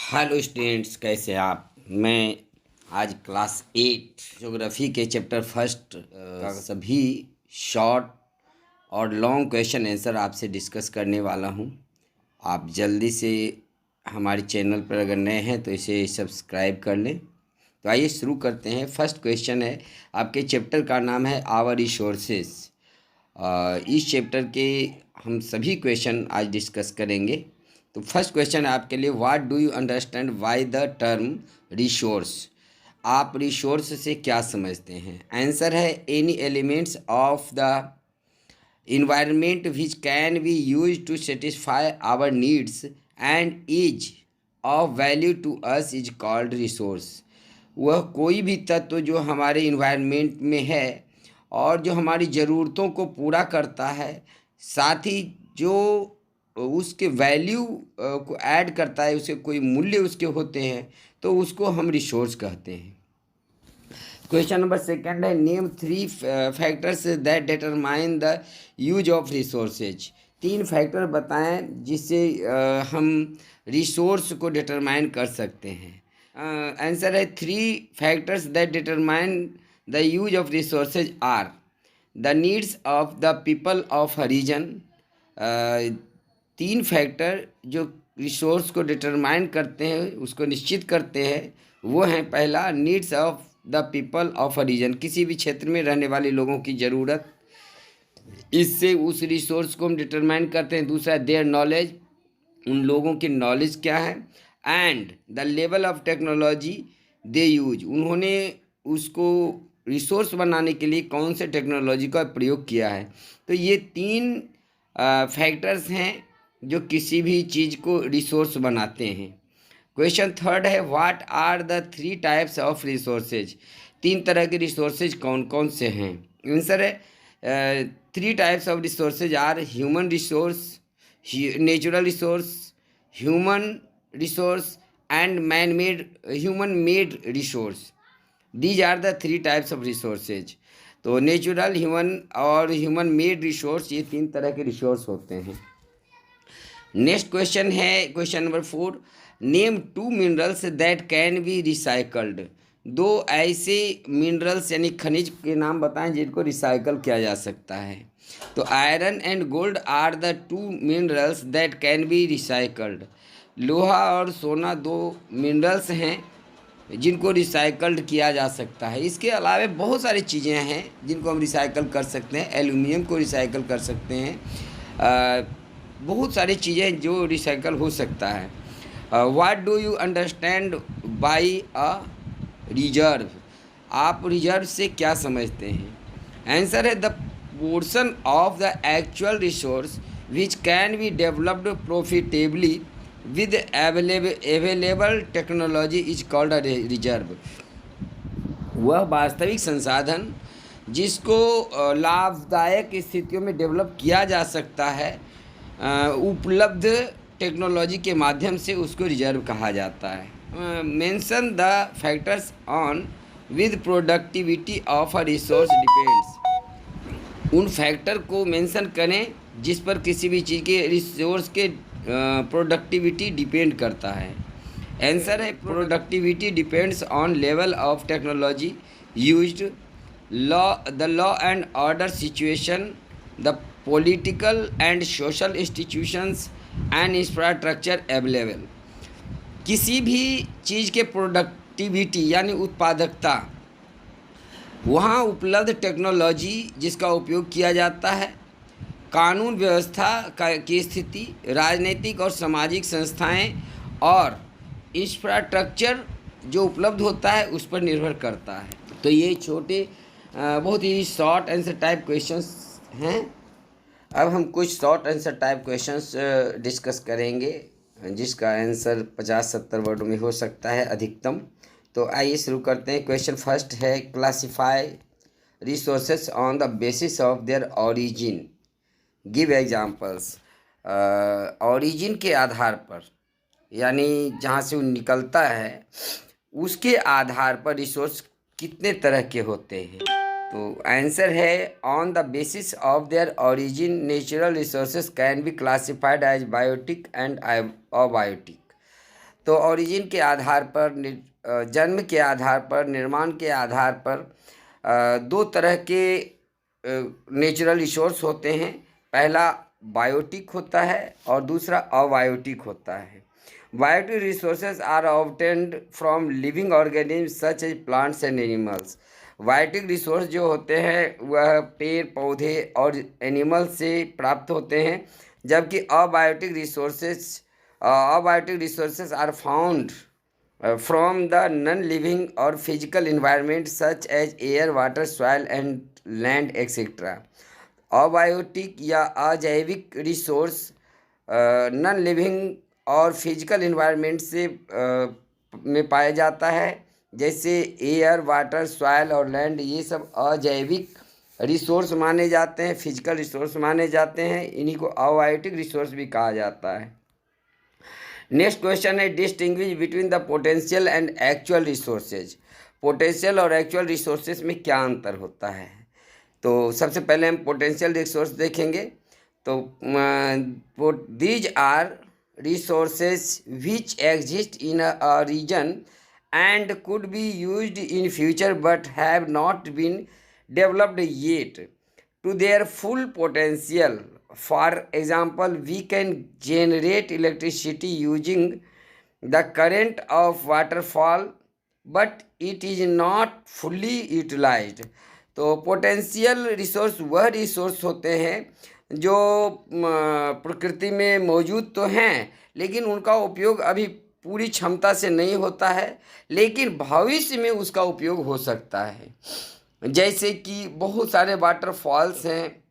Hello students, कैसे हैं आप। मैं आज क्लास 8 ज्योग्राफी के चैप्टर फर्स्ट का सभी शॉर्ट और लॉन्ग क्वेश्चन आंसर आपसे डिस्कस करने वाला हूं। आप जल्दी से हमारे चैनल पर अगर नए हैं तो इसे सब्सक्राइब कर लें। तो आइए शुरू करते हैं। फर्स्ट क्वेश्चन है, आपके चैप्टर का नाम है आवर रिसोर्सेज। इस चैप्टर के हम सभी क्वेश्चन आज डिस्कस करेंगे। तो फर्स्ट क्वेश्चन है आपके लिए, what do you understand by the term resource. आप रिसोर्स से क्या समझते हैं। आंसर है any elements of the environment which can be used to satisfy our needs and is of value to us is called resource। वह कोई भी तत्व जो हमारे इन्वायरमेंट में है और जो हमारी ज़रूरतों को पूरा करता है, साथ ही जो उसके वैल्यू को ऐड करता है, उसे कोई मूल्य उसके होते हैं, तो उसको हम रिसोर्स कहते हैं। क्वेश्चन नंबर सेकंड है, name 3 factors that determine the use of resources. 3 factor बताएं जिससे हम रिसोर्स को डिटरमाइन कर सकते हैं। आंसर है 3 factors that determine the use of resources are the needs of the people of a region. 3 factor जो रिसोर्स को डिटरमाइन करते हैं, उसको निश्चित करते हैं, वो हैं, पहला needs of the people of a region, किसी भी क्षेत्र में रहने वाले लोगों की ज़रूरत, इससे उस रिसोर्स को हम डिटरमाइन करते हैं। दूसरा देयर नॉलेज, उन लोगों की नॉलेज क्या है। And the level of technology they use, उन्होंने उसको रिसोर्स बनाने के लिए कौन से टेक्नोलॉजी का प्रयोग किया है। तो ये 3 फैक्टर्स हैं जो किसी भी चीज़ को रिसोर्स बनाते हैं। क्वेश्चन थर्ड है, what are the 3 types of resources. 3 तरह के रिसोर्सेज कौन कौन से हैं। आंसर है 3 types of resources are human resource, natural resource, human resource and man made human made resource. These are the 3 types of resources. तो natural, human और human made resource, ये 3 तरह के रिसोर्स होते हैं। नेक्स्ट क्वेश्चन है question number 4, name 2 minerals that can be recycled. 2 ऐसे minerals यानी खनिज के नाम बताएं जिनको रिसाइकल किया जा सकता है। तो iron and gold are the 2 minerals that can be recycled. लोहा और सोना 2 मिनरल्स हैं जिनको रिसाइकल्ड किया जा सकता है। इसके अलावा बहुत सारी चीज़ें हैं जिनको हम रिसाइकल कर सकते हैं। एल्यूमिनियम को रिसाइकल कर सकते हैं, बहुत सारी चीज़ें जो रिसाइकल हो सकता है। What do you understand by a reserve. आप रिजर्व से क्या समझते हैं। आंसर है the portion of the actual resource which can be developed profitably with available technology is called a reserve. वह वास्तविक संसाधन जिसको लाभदायक स्थितियों में डेवलप किया जा सकता है, उपलब्ध टेक्नोलॉजी के माध्यम से, उसको रिजर्व कहा जाता है। Mention the factors on with productivity of a resource depends. उन फैक्टर को मेंशन करें जिस पर किसी भी चीज़ के रिसोर्स के प्रोडक्टिविटी डिपेंड करता है। आंसर है productivity depends on level of technology used, the law and order situation, the political and social institutions and infrastructure available. किसी भी चीज़ के प्रोडक्टिविटी यानी उत्पादकता, वहाँ उपलब्ध टेक्नोलॉजी जिसका उपयोग किया जाता है, कानून व्यवस्था की स्थिति, राजनीतिक और सामाजिक संस्थाएं और इंफ्रास्ट्रक्चर जो उपलब्ध होता है उस पर निर्भर करता है। तो ये छोटे बहुत ही शॉर्ट आंसर टाइप क्वेश्चंस हैं। अब हम कुछ short answer type questions discuss करेंगे जिसका आंसर 50-70 वर्ड में हो सकता है अधिकतम। तो आइए शुरू करते हैं। क्वेश्चन फर्स्ट है, classify resources on the basis of their origin, give examples. Origin के आधार पर, यानी जहाँ से वो निकलता है उसके आधार पर रिसोर्स कितने तरह के होते हैं। तो आंसर है on the basis of their origin natural resources can be classified as biotic and abiotic. तो ओरिजिन के आधार पर, जन्म के आधार पर, निर्माण के आधार पर दो तरह के नेचुरल रिसोर्स होते हैं। पहला बायोटिक होता है और दूसरा अबायोटिक होता है। Biotic resources are obtained from living organism such as plants and animals. Biotic resource जो होते हैं वह पेड़ पौधे और एनिमल से प्राप्त होते हैं, जबकि abiotic resources are found from the non living और physical environment such as air, water, soil and land etcetera. Abiotic या अजैविक रिसोर्स नॉन लिविंग और फिजिकल इन्वायरमेंट से में पाया जाता है, जैसे एयर, वाटर, सॉइल और लैंड। ये सब अजैविक रिसोर्स माने जाते हैं, फिजिकल रिसोर्स माने जाते हैं। इन्हीं को अबायोटिक रिसोर्स भी कहा जाता है। नेक्स्ट क्वेश्चन है, distinguish between the potential and actual resources. Potential और एक्चुअल रिसोर्सेज में क्या अंतर होता है? तो सबसे पहले हम पोटेंशियल रिसोर्स देखेंगे। तो these are resources which exist in a region and could be used in future but have not been developed yet to their full potential. For example, we can generate electricity using the current of waterfall but it is not fully utilized. तो potential resource वह resource होते हैं जो प्रकृति में मौजूद तो हैं, लेकिन उनका उपयोग अभी पूरी क्षमता से नहीं होता है, लेकिन भविष्य में उसका उपयोग हो सकता है। जैसे कि बहुत सारे वाटरफॉल्स हैं,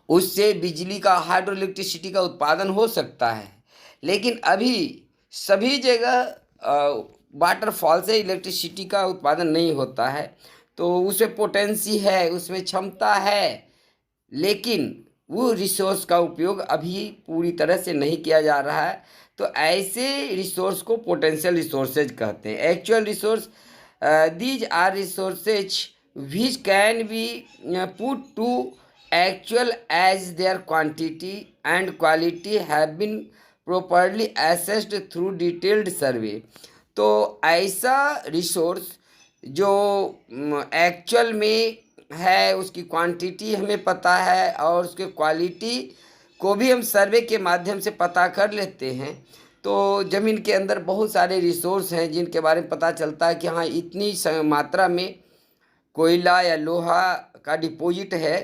उससे बिजली का, हाइड्रो इलेक्ट्रिसिटी का उत्पादन हो सकता है, लेकिन अभी सभी जगह वाटरफॉल से इलेक्ट्रिसिटी का उत्पादन नहीं होता है। तो उसमें पोटेंसी है, उसमें क्षमता है, लेकिन वो रिसोर्स का उपयोग अभी पूरी तरह से नहीं किया जा रहा है। तो ऐसे रिसोर्स को पोटेंशियल रिसोर्सेज कहते हैं। Actual resource, these are resources which can be put to actual as their quantity and quality have been properly assessed through detailed survey. तो ऐसा रिसोर्स जो एक्चुअल में है, उसकी क्वांटिटी हमें पता है और उसके क्वालिटी को भी हम सर्वे के माध्यम से पता कर लेते हैं। तो ज़मीन के अंदर बहुत सारे रिसोर्स हैं जिनके बारे में पता चलता है कि हाँ, इतनी मात्रा में कोयला या लोहा का डिपॉजिट है,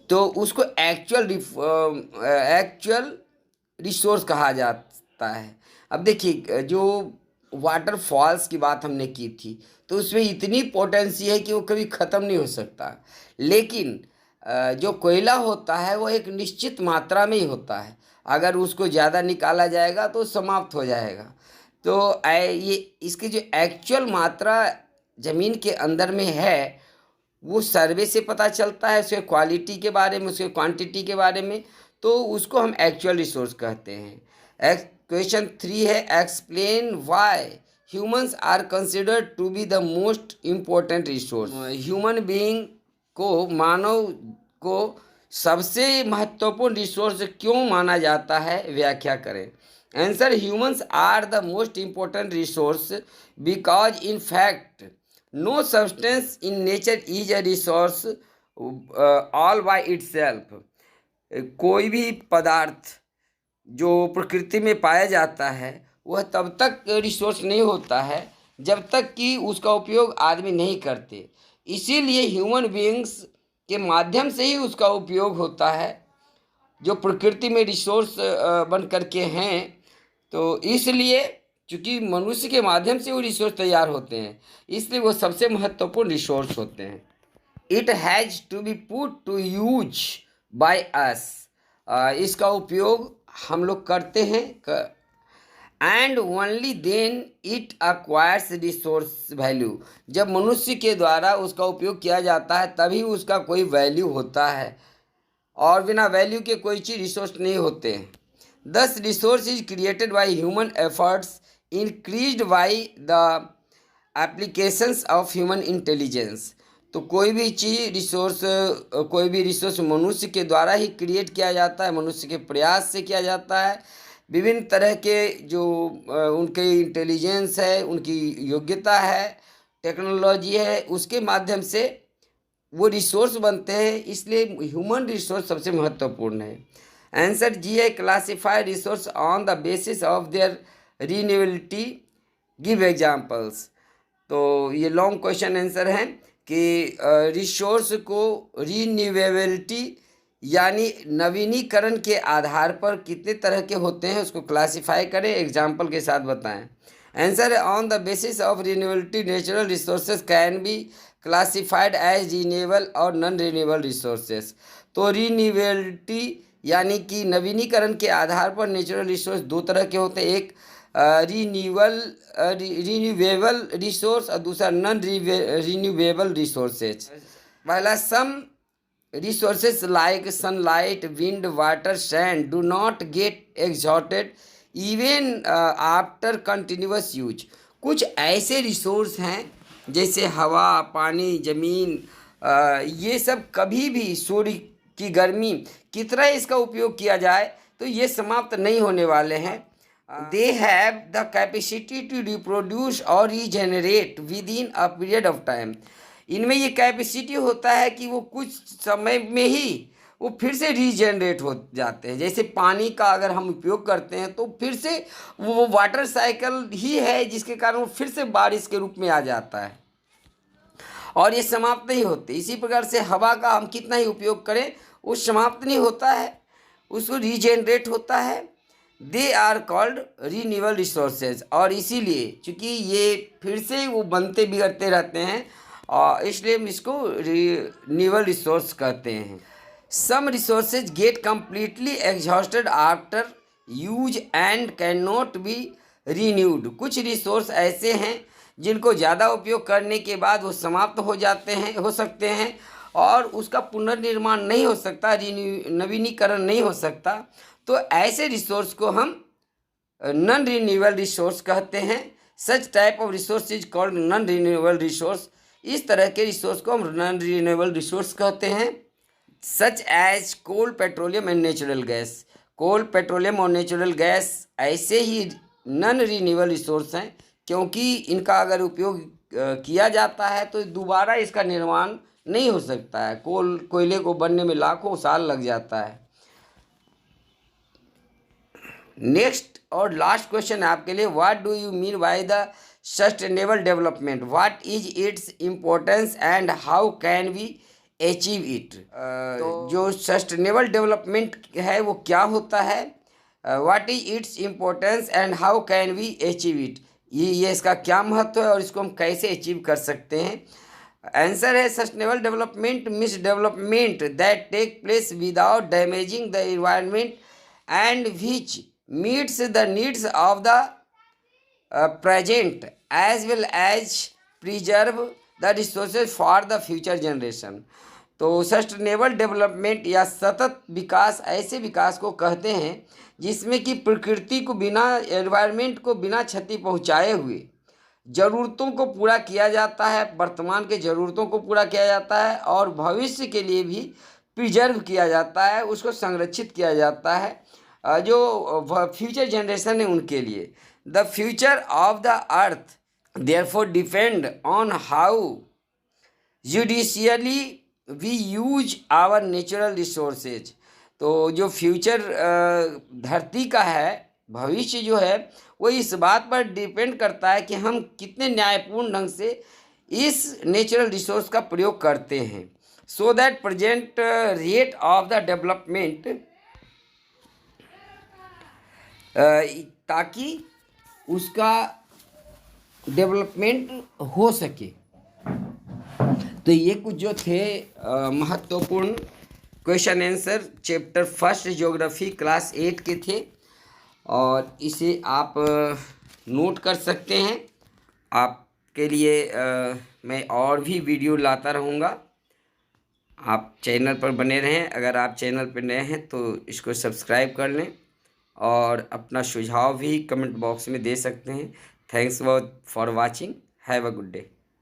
तो उसको एक्चुअल रिसोर्स कहा जाता है। अब देखिए, जो वाटरफॉल्स की बात हमने की थी, तो उसमें इतनी पोटेंसी है कि वो कभी ख़त्म नहीं हो सकता, लेकिन जो कोयला होता है वो एक निश्चित मात्रा में ही होता है। अगर उसको ज़्यादा निकाला जाएगा तो समाप्त हो जाएगा। तो ये इसकी जो एक्चुअल मात्रा ज़मीन के अंदर में है, वो सर्वे से पता चलता है, उसके क्वालिटी के बारे में, उसके क्वांटिटी के बारे में। तो उसको हम एक्चुअल रिसोर्स कहते हैं। क्वेश्चन 3 है, explain why humans are considered to be the most important resource. Human being को, मानव को सबसे महत्वपूर्ण रिसोर्स क्यों माना जाता है, व्याख्या करें। Answer, humans are the most important resource because in fact no substance in nature is a resource all by itself. कोई भी पदार्थ जो प्रकृति में पाया जाता है वह तब तक रिसोर्स नहीं होता है जब तक कि उसका उपयोग आदमी नहीं करते। इसीलिए ह्यूमन बीइंग्स के माध्यम से ही उसका उपयोग होता है, जो प्रकृति में रिसोर्स बन करके हैं। तो इसलिए चूँकि मनुष्य के माध्यम से वो रिसोर्स तैयार होते हैं, इसलिए वो सबसे महत्वपूर्ण रिसोर्स होते हैं। It has to be put to use by us. इसका उपयोग हम लोग करते हैं, and only then it acquires resource value. जब मनुष्य के द्वारा उसका उपयोग किया जाता है तभी उसका कोई वैल्यू होता है, और बिना वैल्यू के कोई चीज़ रिसोर्स नहीं होते हैं। दस resource is created by human efforts increased by the applications of human intelligence. तो कोई भी रिसोर्स मनुष्य के द्वारा ही क्रिएट किया जाता है, मनुष्य के प्रयास से किया जाता है, विभिन्न तरह के जो उनके इंटेलिजेंस है, उनकी योग्यता है, टेक्नोलॉजी है, उसके माध्यम से वो रिसोर्स बनते हैं। इसलिए ह्यूमन रिसोर्स सबसे महत्वपूर्ण है। आंसर जी है, classify resource on the basis of their renewability, give examples. तो ये लॉन्ग क्वेश्चन आंसर है कि रिसोर्स को रीन्यूएबिलिटी यानी नवीनीकरण के आधार पर कितने तरह के होते हैं उसको क्लासिफाई करें, एग्जाम्पल के साथ बताएं। आंसर है, on the basis of renewability natural resources can be classified as renewable और नॉन रिन्यूएबल रिसोर्सेज। तो रिन्यूएबिलिटी यानी कि नवीनीकरण के आधार पर नेचुरल रिसोर्स दो तरह के होते हैं, एक रिन्यूएबल रिसोर्स और दूसरा नॉन रिन्यूएबल रिसोर्सेज। पहला, सम resources like sunlight, wind, water, sand do not get exhausted even after continuous use। कुछ ऐसे रिसोर्स हैं जैसे हवा, पानी, ज़मीन, ये सब कभी भी सूर्य की गर्मी कितना इसका उपयोग किया जाए तो ये समाप्त नहीं होने वाले हैं। They have the capacity to reproduce और regenerate within a period of time. इनमें ये कैपेसिटी होता है कि वो कुछ समय में ही वो फिर से रीजनरेट हो जाते हैं। जैसे पानी का अगर हम उपयोग करते हैं तो फिर से वो वाटर साइकिल ही है जिसके कारण वो फिर से बारिश के रूप में आ जाता है और ये समाप्त नहीं होते। इसी प्रकार से हवा का हम कितना ही उपयोग करें वो समाप्त नहीं होता है, उसको रीजनरेट होता है। They are called renewable resources. और इसीलिए चूँकि ये फिर से वो बनते बिगड़ते रहते हैं और इसलिए हम इसको रिन्यूएबल रिसोर्स कहते हैं। Some resources get completely exhausted after use and can not be renewed. कुछ रिसोर्स ऐसे हैं जिनको ज़्यादा उपयोग करने के बाद वो समाप्त हो जाते हैं, हो सकते हैं और उसका पुनर्निर्माण नहीं हो सकता, नवीनीकरण नहीं हो सकता। तो ऐसे रिसोर्स को हम नॉन रिन्यूएबल रिसोर्स कहते हैं। Such type of resource is called non renewable resource. इस तरह के रिसोर्स को हम नॉन रिन्यूएबल रिसोर्स कहते हैं। Such as coal, petroleum and natural gas. Coal, petroleum और नेचुरल गैस ऐसे ही नॉन रिन्यूएबल रिसोर्स हैं क्योंकि इनका अगर उपयोग किया जाता है तो दोबारा इसका निर्माण नहीं हो सकता है। कोयले को बनने में लाखों साल लग जाता है। नेक्स्ट और लास्ट क्वेश्चन आपके लिए, what do you mean by the sustainable development, what is its importance and how can we achieve it. जो सस्टेनेबल डेवलपमेंट है वो क्या होता है, what is its importance and how can we achieve it, ये इसका क्या महत्व है और इसको हम कैसे अचीव कर सकते हैं। आंसर है, sustainable development means development that take place without damaging the environment and which meets the needs of the present as well as preserve the resources for the future generation। तो sustainable development या सतत विकास ऐसे विकास को कहते हैं जिसमें कि प्रकृति को बिना, एनवायरनमेंट को बिना क्षति पहुंचाए हुए ज़रूरतों को पूरा किया जाता है, वर्तमान के ज़रूरतों को पूरा किया जाता है और भविष्य के लिए भी प्रिजर्व किया जाता है, उसको संरक्षित किया जाता है जो फ्यूचर जनरेशन है उनके लिए। The future of the earth therefore depend on how judiciously we use our natural resources। तो जो फ्यूचर धरती का है, भविष्य जो है वो इस बात पर डिपेंड करता है कि हम कितने न्यायपूर्ण ढंग से इस नेचुरल रिसोर्स का प्रयोग करते हैं। So that present rate of the development, ताकि उसका डेवलपमेंट हो सके। तो ये कुछ जो थे महत्वपूर्ण question answer chapter first geography class 8 के थे और इसे आप नोट कर सकते हैं। आपके लिए मैं और भी वीडियो लाता रहूँगा। आप चैनल पर बने रहें। अगर आप चैनल पर नए हैं तो इसको सब्सक्राइब कर लें और अपना सुझाव भी कमेंट बॉक्स में दे सकते हैं। Thanks for watching. Have a good day.